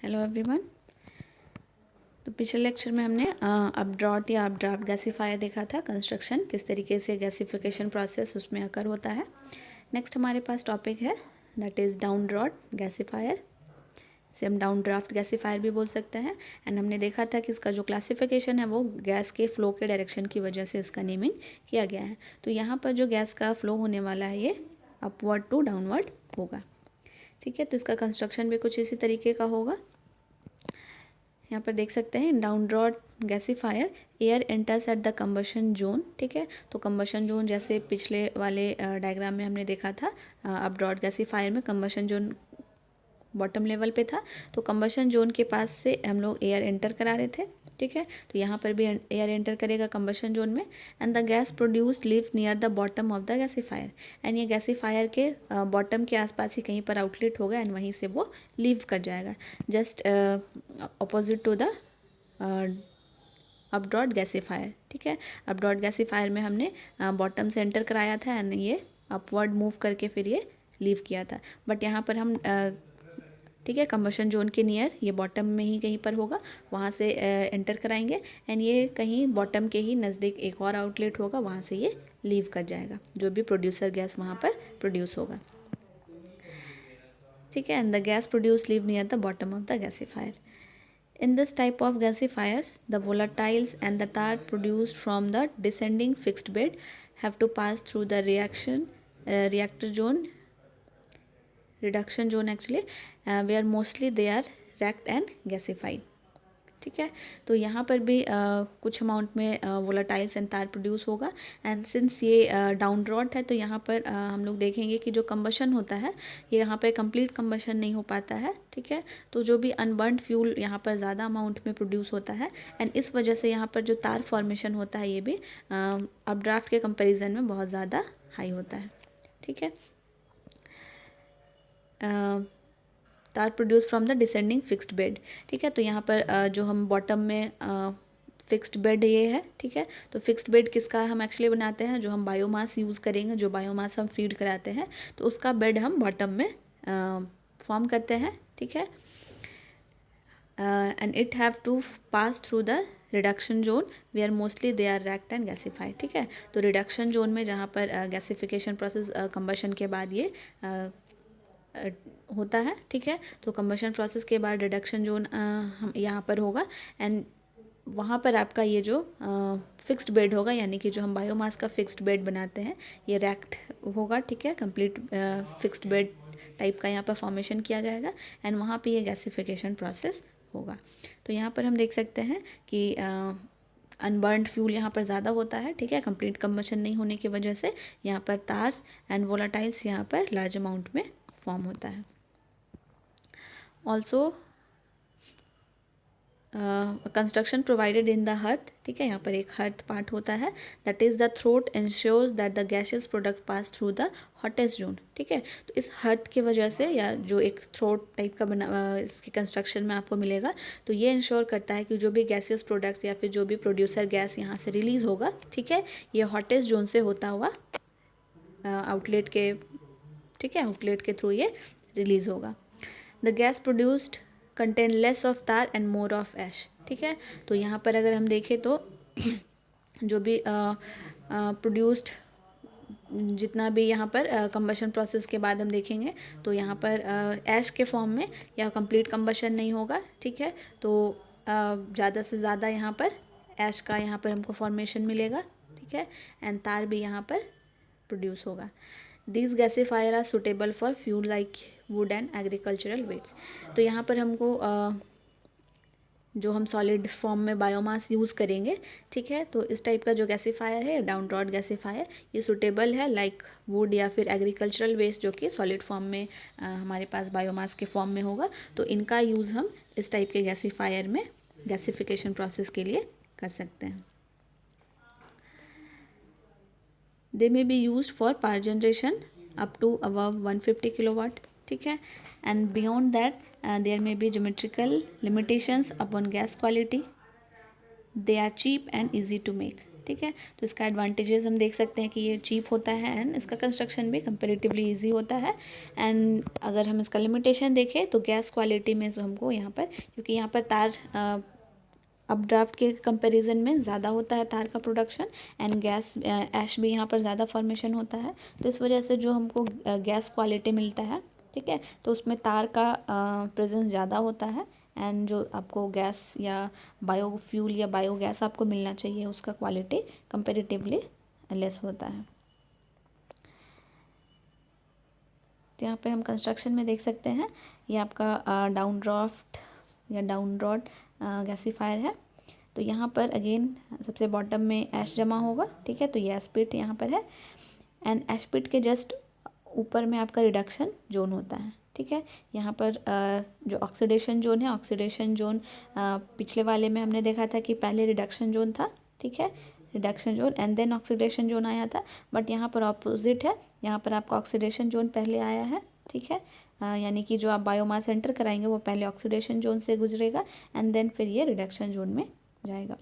Hello everyone. तो पिछले lecture में हमने अपड्रॉट या अपड्राफ्ट गैसीफायर देखा था, कंस्ट्रक्शन किस तरीके से गैसीफिकेशन प्रोसेस उसमें अकर होता है। नेक्स्ट हमारे पास टॉपिक है that is down draft gasifier, से हम डाउन ड्राफ्ट गैसीफायर भी बोल सकते हैं। एंड हमने देखा था कि इसका जो क्लासिफिकेशन है वो गैस के फ्लो के डायरेक्शन की वजह से इसका नेमिंग किया गया है। तो यहाँ पर जो गैस का फ्लो होने वाला है ये अपवर्ड टू डाउनवर्ड होगा। ठीक है, तो इसका कंस्ट्रक्शन भी कुछ इसी तरीके का होगा। यहाँ पर देख सकते हैं down draft gasifier air enters at the combustion zone. ठीक है, तो कंबशन जोन जैसे पिछले वाले डायग्राम में हमने देखा था, अप ड्रॉट गैसीफायर में कंबशन जोन बॉटम लेवल पे था, तो कंबशन जोन के पास से हम लोग एयर एंटर करा रहे थे। ठीक है, तो यहाँ पर भी एयर एंटर करेगा कंबशन जोन में and the gas produced live near the bottom of the gasifier. And ये गैसीफायर के बॉटम के आसपास ही कहीं पर आउटलेट होगा एंड वहीं से वो लीव कर जाएगा just opposite to the updraft gasifier. ठीक है, अपड्रॉट गैसीफायर में हमने बॉटम से एंटर कराया था एंड ये अपवर्ड मूव करके फिर ये लीव किया था। बट यहाँ पर हम ठीक है कंबशन जोन के नियर ये बॉटम में ही कहीं पर होगा, वहाँ से एंटर कराएंगे एंड ये कहीं बॉटम के ही नज़दीक एक और आउटलेट होगा, वहाँ से ये लीव कर जाएगा जो भी प्रोड्यूसर गैस वहाँ पर प्रोड्यूस होगा। ठीक है, and the gas produce leave near the bottom of the gasifier. In this type of gasifiers, the volatiles and the tar produced from the descending fixed bed have to pass through the reduction zone actually, where mostly they are racked and gasified. ठीक है, तो यहाँ पर भी कुछ amount में वोलाटाइल्स and तार produce होगा एंड सिंस ये डाउन ड्रॉट है तो यहाँ पर हम लोग देखेंगे कि जो कंबशन होता है ये यहाँ पर कंप्लीट कंबशन नहीं हो पाता है। ठीक है, तो जो भी अनबर्न्ड फ्यूल यहाँ पर ज़्यादा अमाउंट में प्रोड्यूस होता है एंड इस वजह से यहाँ पर जो तार फॉर्मेशन होता है ये भी अपड्राफ्ट के कंपेरिजन में बहुत ज़्यादा हाई होता है। ठीक है, तार produce from the descending fixed bed. ठीक है, तो यहाँ पर जो हम बॉटम में फिक्स्ड बेड ये है। ठीक है, तो फिक्स्ड बेड किसका हम एक्चुअली बनाते हैं, जो हम बायोमास यूज़ करेंगे, जो बायोमास हम फीड कराते हैं तो उसका बेड हम बॉटम में फॉर्म करते हैं। ठीक है, and it have to pass through the reduction zone where mostly they are racked and gasified. ठीक है, तो रिडक्शन जोन में जहाँ पर गैसीफिकेशन प्रोसेस कंबशन के बाद ये होता है। ठीक है, तो कंबशन प्रोसेस के बाद रिडक्शन जोन हम यहाँ पर होगा एंड वहाँ पर आपका ये जो फिक्स्ड बेड होगा यानी कि जो हम बायोमास का फिक्स्ड बेड बनाते हैं ये रैक्ड होगा। ठीक है, कंप्लीट फिक्स्ड बेड टाइप का यहाँ पर फॉर्मेशन किया जाएगा एंड वहाँ पे ये गैसीफिकेशन प्रोसेस होगा। तो यहाँ पर हम देख सकते हैं कि अनबर्न्ड फ्यूल यहाँ पर ज़्यादा होता है। ठीक है, कंप्लीट कंबशन नहीं होने की वजह से यहाँ पर तार्स एंड वोलाटाइल्स यहाँ पर लार्ज अमाउंट में फॉर्म होता है। Also construction provided in the hearth. ठीक है, यहाँ पर एक हर्थ पार्ट होता है that is the throat ensures that the gases product pass through the hottest zone. ठीक है, तो इस हर्थ की वजह से या जो एक थ्रोट टाइप का बना इसके कंस्ट्रक्शन में आपको मिलेगा, तो ये इंश्योर करता है कि जो भी गैसेस प्रोडक्ट्स या फिर जो भी प्रोड्यूसर गैस यहाँ से रिलीज़ होगा, ठीक है, ये हॉटेस्ट जोन से होता हुआ आउटलेट के, ठीक है, आउटलेट के थ्रू ये रिलीज़ होगा। The gas produced contain less of तार एंड मोर ऑफ ऐश। ठीक है, तो यहाँ पर अगर हम देखें तो जो भी प्रोड्यूस्ड जितना भी यहाँ पर कंबशन प्रोसेस के बाद हम देखेंगे तो यहाँ पर ऐश के फॉर्म में या कंप्लीट कंबशन नहीं होगा। ठीक है, तो ज़्यादा से ज़्यादा यहाँ पर ऐश का यहाँ पर हमको फॉर्मेशन मिलेगा। ठीक है, एंड तार भी यहाँ पर प्रोड्यूस होगा। These gasifier are suitable for fuel like wood and agricultural waste. तो यहाँ पर हमको जो हम सॉलिड फॉर्म में बायोमास यूज़ करेंगे, ठीक है, तो इस टाइप का जो गैसीफायर है डाउन ड्रॉट गैसीफायर ये सूटेबल है लाइक वुड या फिर एग्रीकल्चरल वेस्ट जो कि सॉलिड फॉर्म में हमारे पास बायोमास के फॉर्म में होगा, तो इनका यूज़ हम इस टाइप के गैसीफायर में गैसीफिकेशन प्रोसेस के लिए कर सकते हैं। They may be used for power generation up to above 150 kilowatt. ठीक है, and beyond that there may be geometrical limitations upon gas quality. They are cheap and easy to make. ठीक है। तो इसका एडवांटेजेस हम देख सकते हैं कि ये चीप होता है एंड इसका कंस्ट्रक्शन भी कंपेरेटिवली इजी होता है। एंड अगर हम इसका लिमिटेशन देखें तो गैस क्वालिटी में जो हमको यहाँ पर, क्योंकि यहाँ पर तार अपड्राफ्ट के कंपैरिजन में ज़्यादा होता है तार का प्रोडक्शन एंड गैस ऐश भी यहाँ पर ज़्यादा फॉर्मेशन होता है, तो इस वजह से जो हमको गैस क्वालिटी मिलता है, ठीक है, तो उसमें तार का प्रेजेंस ज़्यादा होता है एंड जो आपको गैस या बायोफ्यूल या बायोगैस आपको मिलना चाहिए उसका क्वालिटी कंपेरेटिवली लेस होता है। तो यहाँ पे हम कंस्ट्रक्शन में देख सकते हैं ये आपका डाउन ड्राफ्ट या डाउन रॉड गैसीफायर है। तो यहाँ पर अगेन सबसे बॉटम में ऐश जमा होगा, ठीक है, तो ये एश पिट यहाँ पर है एंड ऐश पिट के जस्ट ऊपर में आपका रिडक्शन जोन होता है, ठीक है। यहाँ पर जो ऑक्सीडेशन जोन है, ऑक्सीडेशन जोन पिछले वाले में हमने देखा था कि पहले रिडक्शन जोन था, ठीक है, reduction zone and then oxidation zone आया था, बट यहाँ पर ऑपोजिट है, यहाँ पर आपका ऑक्सीडेशन जोन पहले आया है, ठीक है, यानी कि जो आप बायोमास एंटर कराएंगे वो पहले ऑक्सीडेशन जोन से गुजरेगा एंड देन फिर ये रिडक्शन जोन में जाएगा।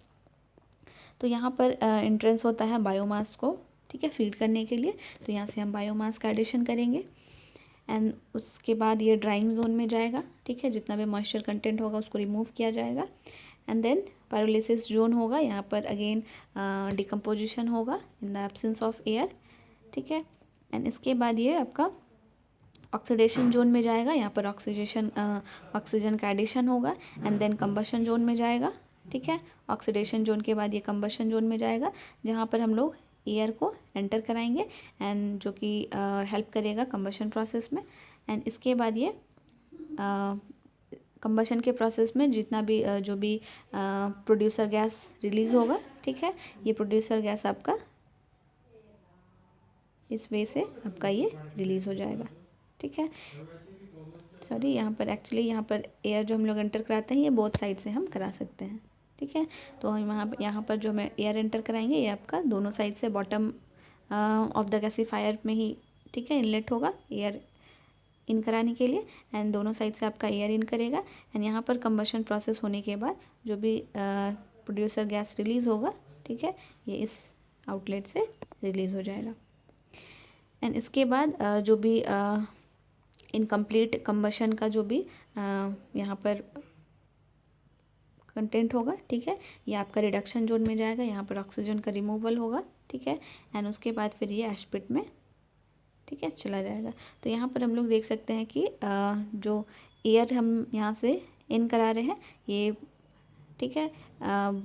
तो यहाँ पर एंट्रेंस होता है बायोमास को, ठीक है, फीड करने के लिए, तो यहाँ से हम बायोमास का एडिशन करेंगे एंड उसके बाद ये ड्राइंग जोन में जाएगा, ठीक है, जितना भी मॉइस्चर कंटेंट होगा उसको रिमूव किया जाएगा एंड देन पायरोलिसिस जोन होगा, यहाँ पर अगेन डिकम्पोजिशन होगा in the absence of air, ठीक है, एंड इसके बाद ये आपका ऑक्सीडेशन जोन में जाएगा, यहाँ पर ऑक्सीजन का एडिशन होगा एंड देन कंबशन जोन में जाएगा, ठीक है, ऑक्सीडेशन जोन के बाद ये कंबशन जोन में जाएगा जहाँ पर हम लोग एयर को एंटर कराएंगे एंड जो कि हेल्प करेगा कंबशन प्रोसेस में एंड इसके बाद ये कंबशन के प्रोसेस में जितना भी जो भी प्रोड्यूसर गैस रिलीज़ होगा, ठीक है, ये प्रोड्यूसर गैस आपका इस वे से आपका ये रिलीज़ हो जाएगा, ठीक है। सॉरी, यहाँ पर एक्चुअली यहाँ पर एयर जो हम लोग एंटर कराते हैं ये बोथ साइड से हम करा सकते हैं, ठीक है। तो हम यहाँ पर जो मैं एयर एंटर कराएंगे ये आपका दोनों साइड से बॉटम ऑफ द गैसीफायर में ही, ठीक है, इनलेट होगा एयर इन कराने के लिए एंड दोनों साइड से आपका एयर इन करेगा एंड यहाँ पर कंबशन प्रोसेस होने के बाद जो भी प्रोड्यूसर गैस रिलीज़ होगा, ठीक है, ये इस आउटलेट से रिलीज़ हो जाएगा एंड इसके बाद जो भी इनकम्प्लीट कंबशन का जो भी यहाँ पर कंटेंट होगा, ठीक है, ये आपका रिडक्शन जोन में जाएगा, यहाँ पर ऑक्सीजन का रिमूवल होगा, ठीक है, एंड उसके बाद फिर ये ऐश पिट में, ठीक है, चला जाएगा। तो यहाँ पर हम लोग देख सकते हैं कि जो एयर हम यहाँ से इन करा रहे हैं ये, ठीक है,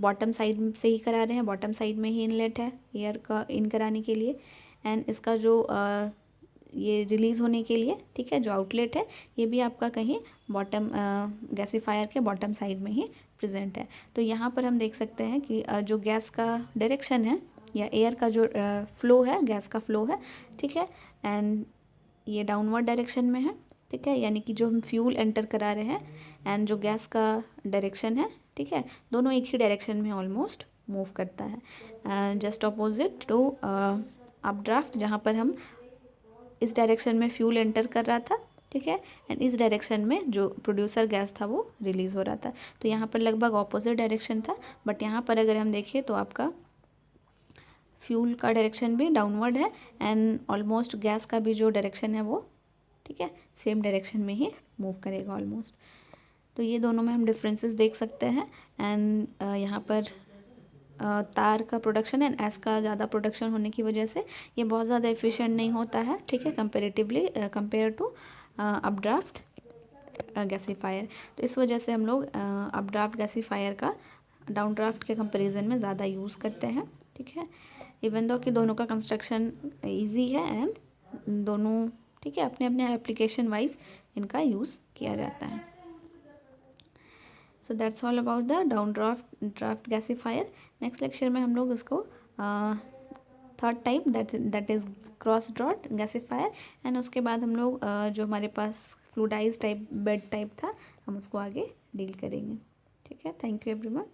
बॉटम साइड से ही करा रहे हैं, बॉटम साइड में ही इनलेट है एयर का इन कराने के लिए एंड इसका जो ये रिलीज़ होने के लिए, ठीक है, जो आउटलेट है ये भी आपका कहीं बॉटम गैसीफायर के बॉटम साइड में ही प्रेजेंट है। तो यहाँ पर हम देख सकते हैं कि जो गैस का डायरेक्शन है या एयर का जो फ्लो है, गैस का फ्लो है, ठीक है, एंड ये डाउनवर्ड डायरेक्शन में है, ठीक है, यानी कि जो हम फ्यूल एंटर करा रहे हैं एंड जो गैस का डायरेक्शन है, ठीक है, दोनों एक ही डायरेक्शन में ऑलमोस्ट मूव करता है, जस्ट अपोजिट टू अपड्राफ्ट जहाँ पर हम इस डायरेक्शन में फ्यूल एंटर कर रहा था, ठीक है, एंड इस डायरेक्शन में जो प्रोड्यूसर गैस था वो रिलीज़ हो रहा था। तो यहाँ पर लगभग ऑपोजिट डायरेक्शन था, बट यहाँ पर अगर हम देखें तो आपका फ्यूल का डायरेक्शन भी डाउनवर्ड है एंड ऑलमोस्ट गैस का भी जो डायरेक्शन है वो, ठीक है, सेम डायरेक्शन में ही मूव करेगा ऑलमोस्ट। तो ये दोनों में हम डिफरेंसेस देख सकते हैं एंड यहाँ पर तार का प्रोडक्शन एंड ऐश का ज़्यादा प्रोडक्शन होने की वजह से ये बहुत ज़्यादा एफिशिएंट नहीं होता है, ठीक है, comparatively compare to updraft gasifier. तो इस वजह से हम लोग अपड्राफ्ट गैसीफायर का डाउन ड्राफ्ट के कंपैरिजन में ज़्यादा यूज़ करते हैं, ठीक है, इवन दो कि दोनों का कंस्ट्रक्शन ईजी है एंड दोनों, ठीक है, अपने अपने एप्लीकेशन वाइज इनका यूज़ किया जाता है। So that's all about the down draft gasifier. Next lecture में हम लोग इसको third type that is cross draft gasifier and उसके बाद हम लोग जो हमारे पास फ्लूइडाइज टाइप बेड टाइप था हम उसको आगे डील करेंगे, ठीक है। Thank you everyone.